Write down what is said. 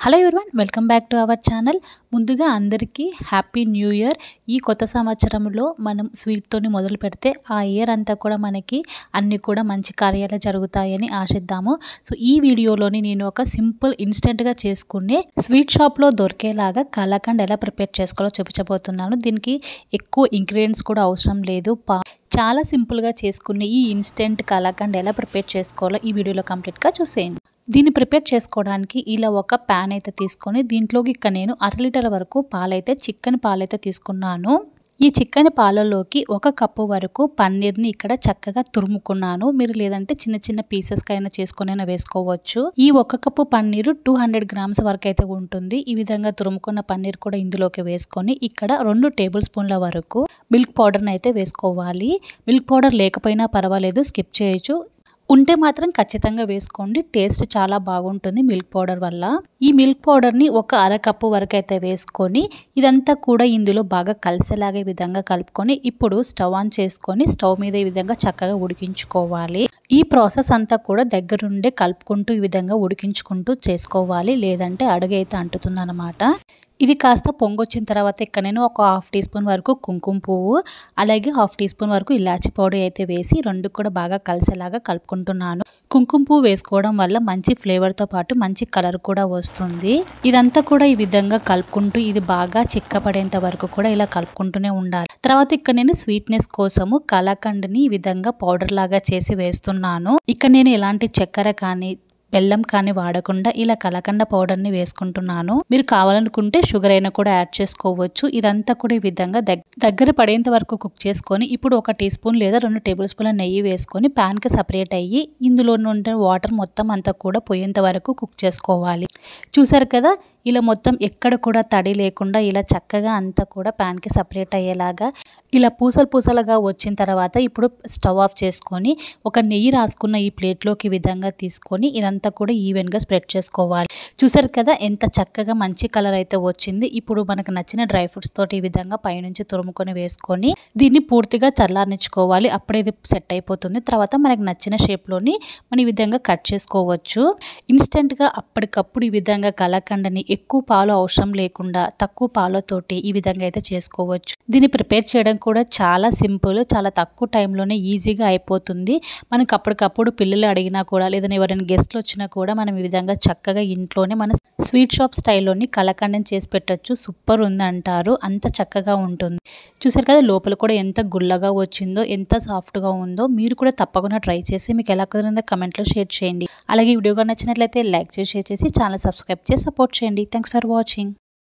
Hello everyone, welcome back to our channel. ముందుగా అందరికీ happy new year. ఈ కొత్త సంవత్సరంలో మనం స్వీట్తోని మొదలు పెడితే ఆ ఇయర్ అంతా కూడా మనకి అన్నీ కూడా మంచి కార్యాలు జరుగుతాయని ఆశిద్దాము. సో ఈ వీడియోలోని నేను ఒక సింపుల్ ఇన్స్టెంట్గా చేసుకునే స్వీట్ షాప్లో దొరికేలాగా కలాకండ్ ఎలా ప్రిపేర్ చేసుకోవాలో చూపించబోతున్నాను. దీనికి ఎక్కువ ఇంగ్రీడియంట్స్ కూడా అవసరం లేదు. చాలా సింపుల్గా చేసుకునే ఈ ఇన్స్టెంట్ కలాకండ్ ఎలా ప్రిపేర్ చేసుకోవాలో ఈ వీడియోలో కంప్లీట్గా చూసేయండి. దీన్ని ప్రిపేర్ చేసుకోవడానికి ఇలా ఒక ప్యాన్ అయితే తీసుకొని దీంట్లోకి నేను 1/2 లీటర్ వరకు పాలైతే చిక్కని పాలైతే తీసుకున్నాను. ఈ చిక్కని పాలలోకి 1 కప్పు వరకు పన్నీర్ని ఇక్కడ చక్కగా తురుముకున్నాను. మీరు లేదంటే చిన్న చిన్న పీసెస్గా అయినా చేసుకునైనా వేసుకోవచ్చు. ఈ 1 కప్పు పన్నీరు 200 గ్రామ్స్ వరకు అయితే ఉంటుంది. ఈ విధంగా తురుముకున్న పన్నీర్ కూడా ఇందులోకి వేసుకొని ఇక్కడ 2 టేబుల్ స్పూన్ల వరకు మిల్క్ పౌడర్ని అయితే వేసుకోవాలి. మిల్క్ పౌడర్ లేకపోయినా పర్వాలేదు, స్కిప్ చేయొచ్చు. ఉంటే మాత్రం ఖచ్చితంగా వేసుకోండి, టేస్ట్ చాలా బాగుంటుంది మిల్క్ పౌడర్ వల్ల. ఈ మిల్క్ పౌడర్ని 1/2 కప్పు వరకు అయితే వేసుకొని ఇదంతా కూడా ఇందులో బాగా కలిసేలాగే విధంగా కలుపుకొని ఇప్పుడు స్టవ్ ఆన్ చేసుకొని స్టవ్ మీద ఈ విధంగా చక్కగా ఉడికించుకోవాలి. ఈ ప్రాసెస్ అంతా కూడా దగ్గరుండే కలుపుకుంటూ ఈ విధంగా ఉడికించుకుంటూ చేసుకోవాలి, లేదంటే అడుగు అయితే అంటుతుంది అన్నమాట. ఇది కాస్త పొంగొచ్చిన తర్వాత ఇక్కడ నేను ఒక 1/2 టీ స్పూన్ వరకు కుంకుమ పువ్వు, అలాగే 1/2 టీ స్పూన్ వరకు ఇలాచి పౌడర్ అయితే వేసి రెండు కూడా బాగా కలిసేలాగా కలుపుకుంటున్నాను. కుంకుమ పువ్వు వేసుకోవడం వల్ల మంచి ఫ్లేవర్తో పాటు మంచి కలర్ కూడా వస్తుంది. ఇదంతా కూడా ఈ విధంగా కలుపుకుంటూ ఇది బాగా చిక్కపడేంత వరకు కూడా ఇలా కలుపుకుంటూనే ఉండాలి. తర్వాత ఇక్కడ నేను స్వీట్నెస్ కోసము కలాకండ్ని ఈ విధంగా పౌడర్ లాగా చేసి వేస్తున్నాను. ఇక్కడ నేను ఎలాంటి చక్కెర కానీ బెల్లం కానీ వాడకుండా ఇలా కలాకండ పౌడర్ని వేసుకుంటున్నాను. మీరు కావాలనుకుంటే షుగర్ అయినా కూడా యాడ్ చేసుకోవచ్చు. ఇదంతా కూడా ఈ విధంగా దగ్గర పడేంత వరకు కుక్ చేసుకొని ఇప్పుడు 1 టీ స్పూన్ లేదా 2 టేబుల్ స్పూన్ల నెయ్యి వేసుకొని ప్యాన్కి సపరేట్ అయ్యి ఇందులో నుండి వాటర్ మొత్తం అంతా కూడా పోయేంత వరకు కుక్ చేసుకోవాలి. చూసారు కదా, ఇలా మొత్తం ఎక్కడ కూడా తడి లేకుండా ఇలా చక్కగా అంతా కూడా ప్యాన్కి సపరేట్ అయ్యేలాగా ఇలా పూసలుగా వచ్చిన తర్వాత ఇప్పుడు స్టవ్ ఆఫ్ చేసుకొని ఒక నెయ్యి రాసుకున్న ఈ ప్లేట్లోకి ఈ విధంగా తీసుకొని ఇదంతా కూడా ఈవెన్గా స్ప్రెడ్ చేసుకోవాలి. చూసారు కదా ఎంత చక్కగా మంచి కలర్ అయితే వచ్చింది. ఇప్పుడు మనకు నచ్చిన డ్రై ఫ్రూట్స్ తోటి ఈ విధంగా పైనుంచి తురుముకొని వేసుకొని దీన్ని పూర్తిగా చల్లారనిచ్చుకోవాలి. అప్పుడే ఇది సెట్ అయిపోతుంది. తర్వాత మనకు నచ్చిన షేప్లోని మనం ఈ విధంగా కట్ చేసుకోవచ్చు. ఇన్స్టెంట్గా అప్పటికప్పుడు ఈ విధంగా కలాకండ్ని ఎక్కువ పాలు అవసరం లేకుండా తక్కువ పాలతోటి ఈ విధంగా అయితే చేసుకోవచ్చు. దీన్ని ప్రిపేర్ చేయడం కూడా చాలా సింపుల్, చాలా తక్కువ టైంలోనే ఈజీగా అయిపోతుంది. మనకు అప్పటికప్పుడు పిల్లలు అడిగినా కూడా లేదా ఎవరైనా గెస్ట్లు వచ్చినా కూడా మనం ఈ విధంగా చక్కగా ఇంట్లోనే మన స్వీట్ షాప్ స్టైల్లోని కలాకండ్ని చేసి పెట్టచ్చు. సూపర్ ఉంది అంటారు, అంత చక్కగా ఉంటుంది. చూసారు కదా లోపల కూడా ఎంత గుల్లగా వచ్చిందో, ఎంత సాఫ్ట్గా ఉందో. మీరు కూడా తప్పకుండా ట్రై చేసి మీకు ఎలా కుదిరిందో కమెంట్లో షేర్ చేయండి. అలాగే వీడియోగా నచ్చినట్లయితే లైక్ చేసి షేర్ చేసి ఛానల్ సబ్స్క్రైబ్ చేసి సపోర్ట్ చేయండి. Thanks for watching.